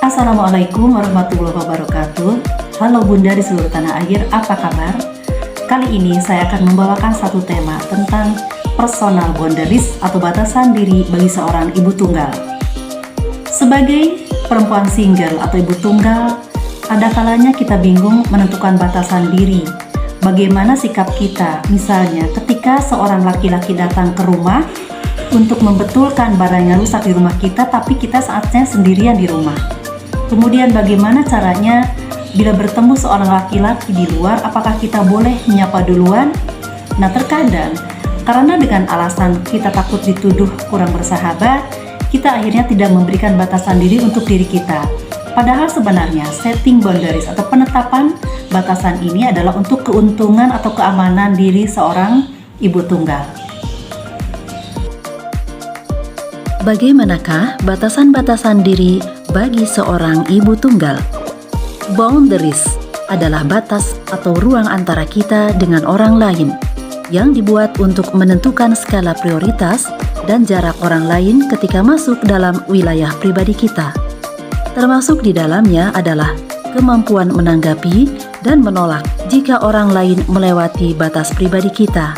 Assalamualaikum warahmatullahi wabarakatuh. Halo Bunda di seluruh tanah air, apa kabar? Kali ini saya akan membawakan satu tema tentang personal boundaries atau batasan diri bagi seorang ibu tunggal. Sebagai perempuan single atau ibu tunggal, ada kalanya kita bingung menentukan batasan diri. Bagaimana sikap kita, misalnya ketika seorang laki-laki datang ke rumah untuk membetulkan barang yang rusak di rumah kita, tapi kita saatnya sendirian di rumah. Kemudian bagaimana caranya bila bertemu seorang laki-laki di luar, apakah kita boleh menyapa duluan? Nah, terkadang karena dengan alasan kita takut dituduh kurang bersahabat, kita akhirnya tidak memberikan batasan diri untuk diri kita. Padahal sebenarnya setting boundaries atau penetapan batasan ini adalah untuk keuntungan atau keamanan diri seorang ibu tunggal. Bagaimanakah batasan-batasan diri bagi seorang ibu tunggal? Boundaries adalah batas atau ruang antara kita dengan orang lain yang dibuat untuk menentukan skala prioritas dan jarak orang lain ketika masuk dalam wilayah pribadi kita. Termasuk di dalamnya adalah kemampuan menanggapi dan menolak jika orang lain melewati batas pribadi kita.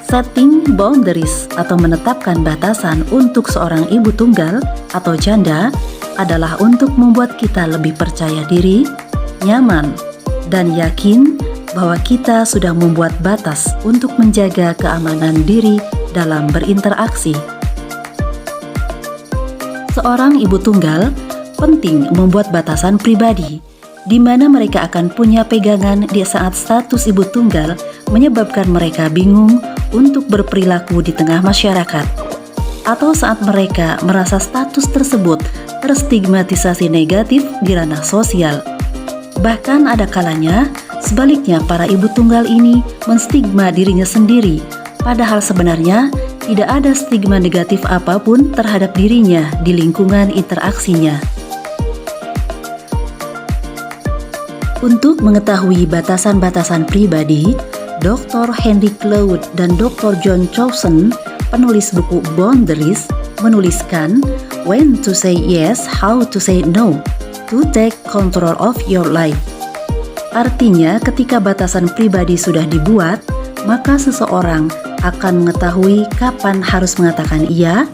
Setting boundaries atau menetapkan batasan untuk seorang ibu tunggal atau janda adalah untuk membuat kita lebih percaya diri, nyaman, dan yakin bahwa kita sudah membuat batas untuk menjaga keamanan diri dalam berinteraksi. Seorang ibu tunggal penting membuat batasan pribadi, di mana mereka akan punya pegangan di saat status ibu tunggal menyebabkan mereka bingung untuk berperilaku di tengah masyarakat, atau saat mereka merasa status tersebut terstigmatisasi negatif di ranah sosial. Bahkan ada kalanya sebaliknya para ibu tunggal ini menstigma dirinya sendiri, padahal sebenarnya tidak ada stigma negatif apapun terhadap dirinya di lingkungan interaksinya. Untuk mengetahui batasan-batasan pribadi, Dr. Henry Cloud dan Dr. John Chowson, penulis buku Boundaries, menuliskan When to say yes, how to say no, to take control of your life. Artinya, ketika batasan pribadi sudah dibuat, maka seseorang akan mengetahui kapan harus mengatakan iya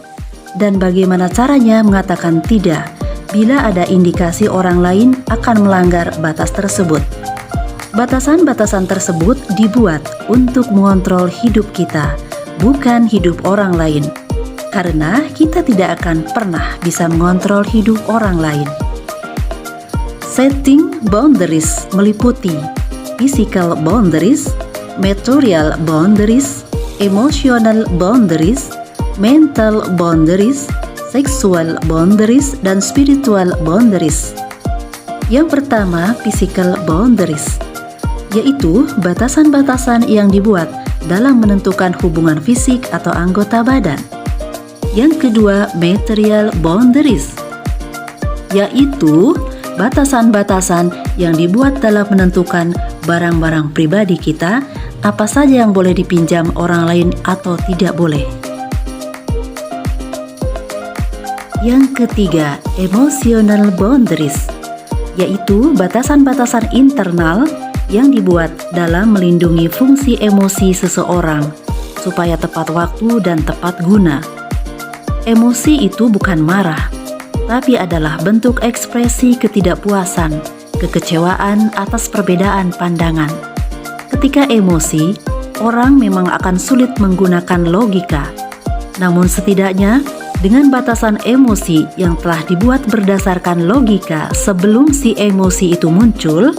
dan bagaimana caranya mengatakan tidak bila ada indikasi orang lain akan melanggar batas tersebut. Batasan-batasan tersebut dibuat untuk mengontrol hidup kita, bukan hidup orang lain. Karena kita tidak akan pernah bisa mengontrol hidup orang lain. Setting boundaries meliputi physical boundaries, material boundaries, emotional boundaries, mental boundaries, sexual boundaries, dan spiritual boundaries. Yang pertama, physical boundaries, yaitu batasan-batasan yang dibuat dalam menentukan hubungan fisik atau anggota badan. Yang kedua, material boundaries, yaitu batasan-batasan yang dibuat dalam menentukan barang-barang pribadi kita, apa saja yang boleh dipinjam orang lain atau tidak boleh. Yang ketiga, emotional boundaries, yaitu batasan-batasan internal yang dibuat dalam melindungi fungsi emosi seseorang supaya tepat waktu dan tepat guna. Emosi itu bukan marah, tapi adalah bentuk ekspresi ketidakpuasan, kekecewaan atas perbedaan pandangan. Ketika emosi, orang memang akan sulit menggunakan logika. Namun setidaknya, dengan batasan emosi yang telah dibuat berdasarkan logika sebelum si emosi itu muncul,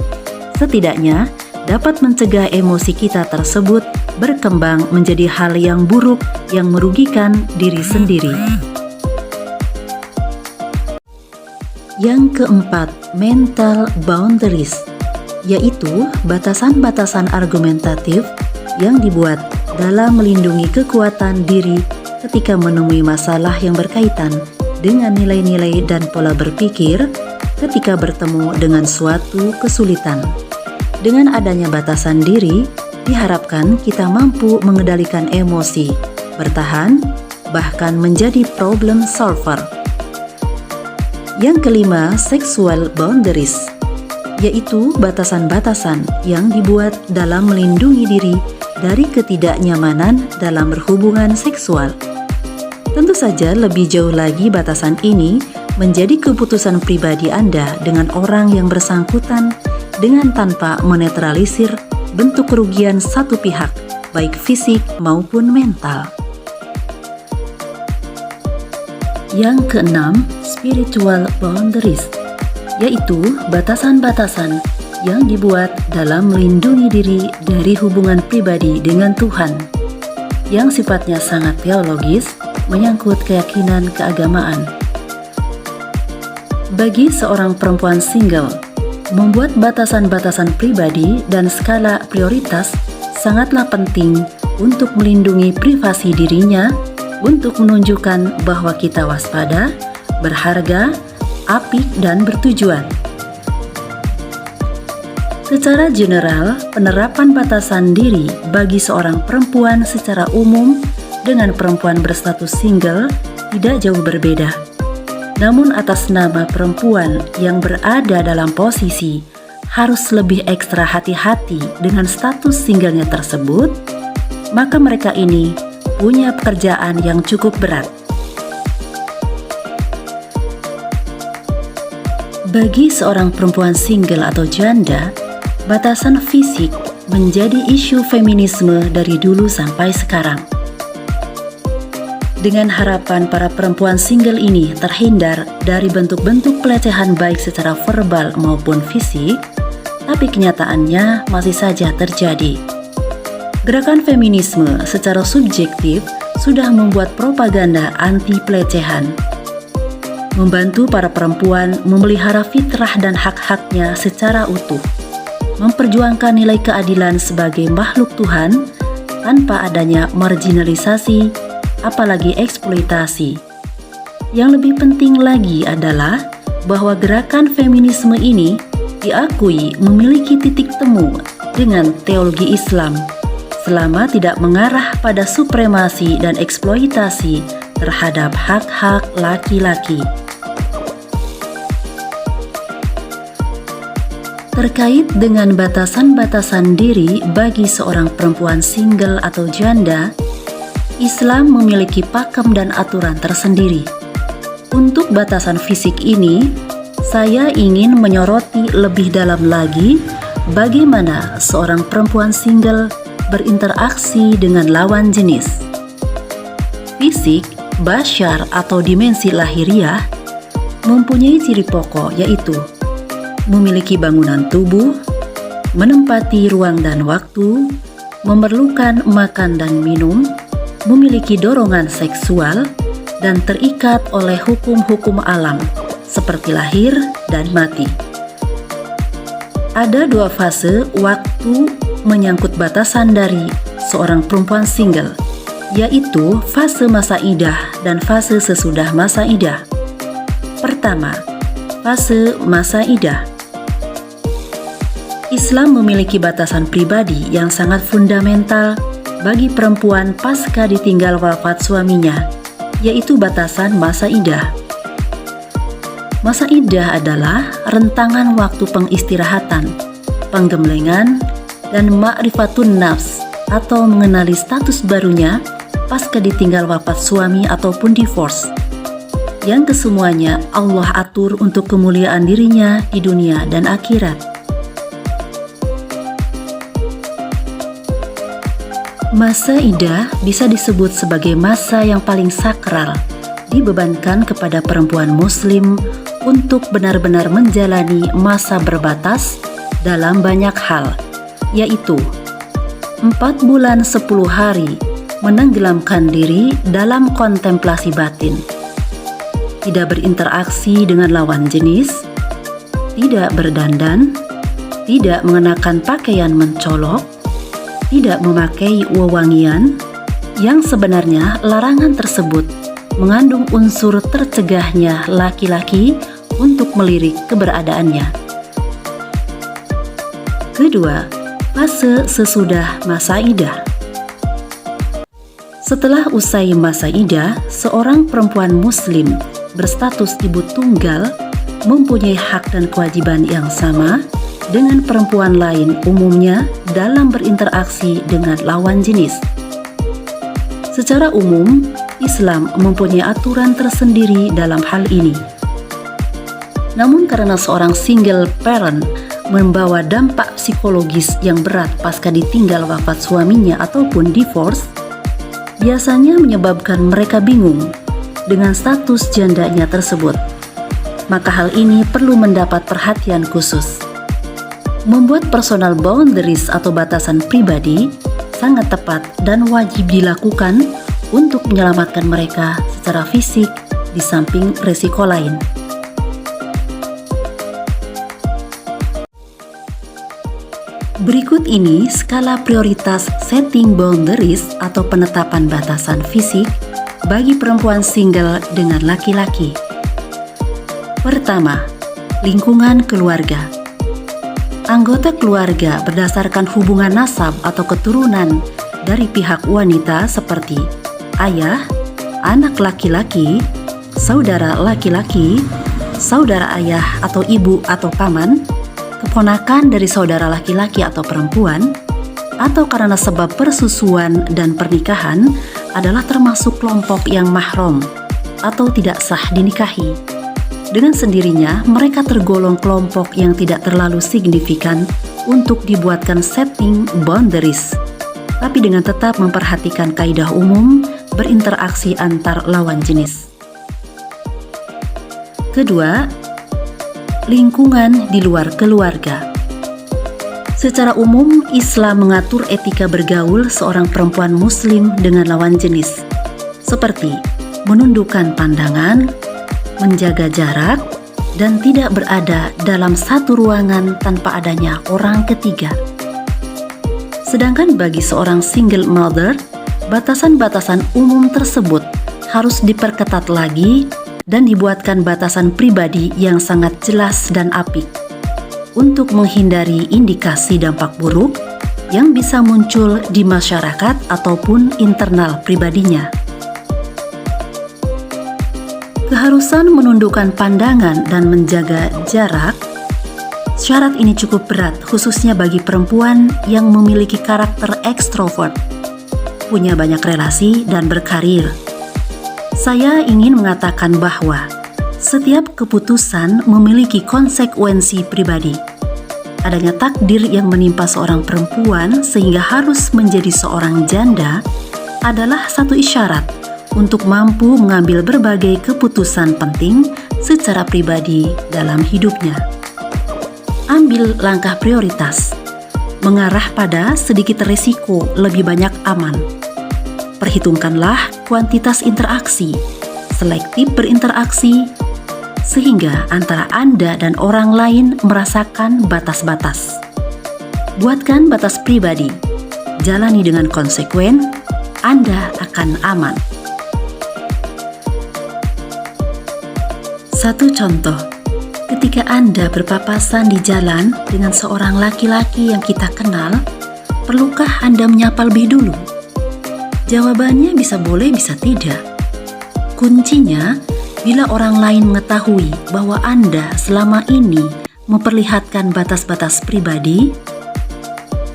setidaknya dapat mencegah emosi kita tersebut berkembang menjadi hal yang buruk yang merugikan diri sendiri. Yang keempat, mental boundaries, yaitu batasan-batasan argumentatif yang dibuat dalam melindungi kekuatan diri ketika menemui masalah yang berkaitan dengan nilai-nilai dan pola berpikir ketika bertemu dengan suatu kesulitan. Dengan adanya batasan diri, diharapkan kita mampu mengendalikan emosi, bertahan, bahkan menjadi problem solver. Yang kelima, sexual boundaries, yaitu batasan-batasan yang dibuat dalam melindungi diri dari ketidaknyamanan dalam berhubungan seksual. Tentu saja lebih jauh lagi batasan ini menjadi keputusan pribadi Anda dengan orang yang bersangkutan dengan tanpa menetralisir bentuk kerugian satu pihak, baik fisik maupun mental. Yang keenam, spiritual boundaries, yaitu batasan-batasan yang dibuat dalam melindungi diri dari hubungan pribadi dengan Tuhan, yang sifatnya sangat teologis, menyangkut keyakinan keagamaan. Bagi seorang perempuan single, membuat batasan-batasan pribadi dan skala prioritas sangatlah penting untuk melindungi privasi dirinya, untuk menunjukkan bahwa kita waspada, berharga, apik, dan bertujuan. Secara general, penerapan batasan diri bagi seorang perempuan secara umum dengan perempuan berstatus single tidak jauh berbeda. Namun atas nama perempuan yang berada dalam posisi harus lebih ekstra hati-hati dengan status singlenya tersebut, maka mereka ini punya pekerjaan yang cukup berat. Bagi seorang perempuan single atau janda, batasan fisik menjadi isu feminisme dari dulu sampai sekarang. Dengan harapan para perempuan single ini terhindar dari bentuk-bentuk pelecehan baik secara verbal maupun fisik, tapi kenyataannya masih saja terjadi. Gerakan feminisme secara subjektif sudah membuat propaganda anti pelecehan, membantu para perempuan memelihara fitrah dan hak-haknya secara utuh, memperjuangkan nilai keadilan sebagai makhluk Tuhan tanpa adanya marginalisasi, apalagi eksploitasi. Yang lebih penting lagi adalah bahwa gerakan feminisme ini diakui memiliki titik temu dengan teologi Islam, selama tidak mengarah pada supremasi dan eksploitasi terhadap hak-hak laki-laki. Terkait dengan batasan-batasan diri bagi seorang perempuan single atau janda, Islam memiliki pakem dan aturan tersendiri. Untuk batasan fisik ini, saya ingin menyoroti lebih dalam lagi bagaimana seorang perempuan single berinteraksi dengan lawan jenis. Fisik, basyar atau dimensi lahiriah mempunyai ciri pokok, yaitu memiliki bangunan tubuh, menempati ruang dan waktu, memerlukan makan dan minum, memiliki dorongan seksual, dan terikat oleh hukum-hukum alam seperti lahir dan mati. Ada dua fase waktu menyangkut batasan dari seorang perempuan single, yaitu fase masa idah dan fase sesudah masa idah. Pertama, fase masa idah. Islam memiliki batasan pribadi yang sangat fundamental bagi perempuan pasca ditinggal wafat suaminya, yaitu batasan masa idah. Masa idah adalah rentangan waktu pengistirahatan, penggemblengan, dan ma'rifatun nafs atau mengenali status barunya pasca ditinggal wafat suami ataupun divorce, yang kesemuanya Allah atur untuk kemuliaan dirinya di dunia dan akhirat. Masa idah bisa disebut sebagai masa yang paling sakral, dibebankan kepada perempuan muslim untuk benar-benar menjalani masa berbatas dalam banyak hal, yaitu 4 bulan 10 hari menenggelamkan diri dalam kontemplasi batin, tidak berinteraksi dengan lawan jenis, tidak berdandan, tidak mengenakan pakaian mencolok, tidak memakai wewangian, yang sebenarnya larangan tersebut mengandung unsur tercegahnya laki-laki untuk melirik keberadaannya. Kedua, fase sesudah masa idah. Setelah usai masa idah, seorang perempuan muslim berstatus ibu tunggal mempunyai hak dan kewajiban yang sama dengan perempuan lain umumnya dalam berinteraksi dengan lawan jenis. Secara umum, Islam mempunyai aturan tersendiri dalam hal ini. Namun karena seorang single parent membawa dampak psikologis yang berat pasca ditinggal wafat suaminya ataupun divorce, biasanya menyebabkan mereka bingung dengan status jandanya tersebut. Maka hal ini perlu mendapat perhatian khusus. Membuat personal boundaries atau batasan pribadi sangat tepat dan wajib dilakukan untuk menyelamatkan mereka secara fisik di samping risiko lain. Berikut ini skala prioritas setting boundaries atau penetapan batasan fisik bagi perempuan single dengan laki-laki. Pertama, lingkungan keluarga. Anggota keluarga berdasarkan hubungan nasab atau keturunan dari pihak wanita seperti ayah, anak laki-laki, saudara laki-laki, saudara ayah atau ibu atau paman, keponakan dari saudara laki-laki atau perempuan, atau karena sebab persusuan dan pernikahan adalah termasuk kelompok yang mahram atau tidak sah dinikahi. Dengan sendirinya, mereka tergolong kelompok yang tidak terlalu signifikan untuk dibuatkan setting boundaries, tapi dengan tetap memperhatikan kaidah umum berinteraksi antar lawan jenis. Kedua, lingkungan di luar keluarga. Secara umum, Islam mengatur etika bergaul seorang perempuan muslim dengan lawan jenis, seperti menundukkan pandangan, menjaga jarak, dan tidak berada dalam satu ruangan tanpa adanya orang ketiga. Sedangkan bagi seorang single mother, batasan-batasan umum tersebut harus diperketat lagi dan dibuatkan batasan pribadi yang sangat jelas dan apik untuk menghindari indikasi dampak buruk yang bisa muncul di masyarakat ataupun internal pribadinya. Keharusan menundukkan pandangan dan menjaga jarak. Syarat ini cukup berat khususnya bagi perempuan yang memiliki karakter ekstrovert, punya banyak relasi dan berkarir. Saya ingin mengatakan bahwa setiap keputusan memiliki konsekuensi pribadi. Adanya takdir yang menimpa seorang perempuan sehingga harus menjadi seorang janda adalah satu isyarat untuk mampu mengambil berbagai keputusan penting secara pribadi dalam hidupnya. Ambil langkah prioritas, mengarah pada sedikit risiko, lebih banyak aman. Perhitungkanlah kuantitas interaksi, selektif berinteraksi, sehingga antara Anda dan orang lain merasakan batas-batas. Buatkan batas pribadi, jalani dengan konsekuen, Anda akan aman. Satu contoh, ketika Anda berpapasan di jalan dengan seorang laki-laki yang kita kenal, perlukah Anda menyapa lebih dulu? Jawabannya bisa boleh, bisa tidak. Kuncinya, bila orang lain mengetahui bahwa Anda selama ini memperlihatkan batas-batas pribadi,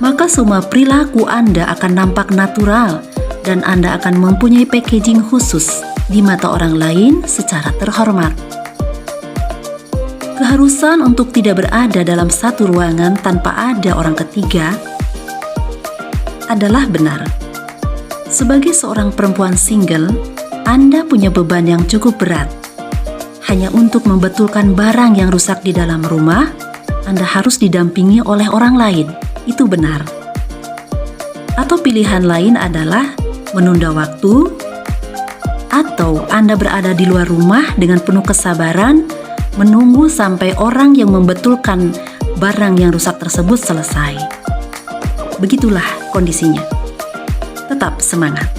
maka semua perilaku Anda akan nampak natural dan Anda akan mempunyai packaging khusus di mata orang lain secara terhormat. Keharusan untuk tidak berada dalam satu ruangan tanpa ada orang ketiga adalah benar. Sebagai seorang perempuan single, Anda punya beban yang cukup berat. Hanya untuk membetulkan barang yang rusak di dalam rumah, Anda harus didampingi oleh orang lain. Itu benar. Atau pilihan lain adalah menunda waktu, atau Anda berada di luar rumah dengan penuh kesabaran, menunggu sampai orang yang membetulkan barang yang rusak tersebut selesai. Begitulah kondisinya. Tetap semangat.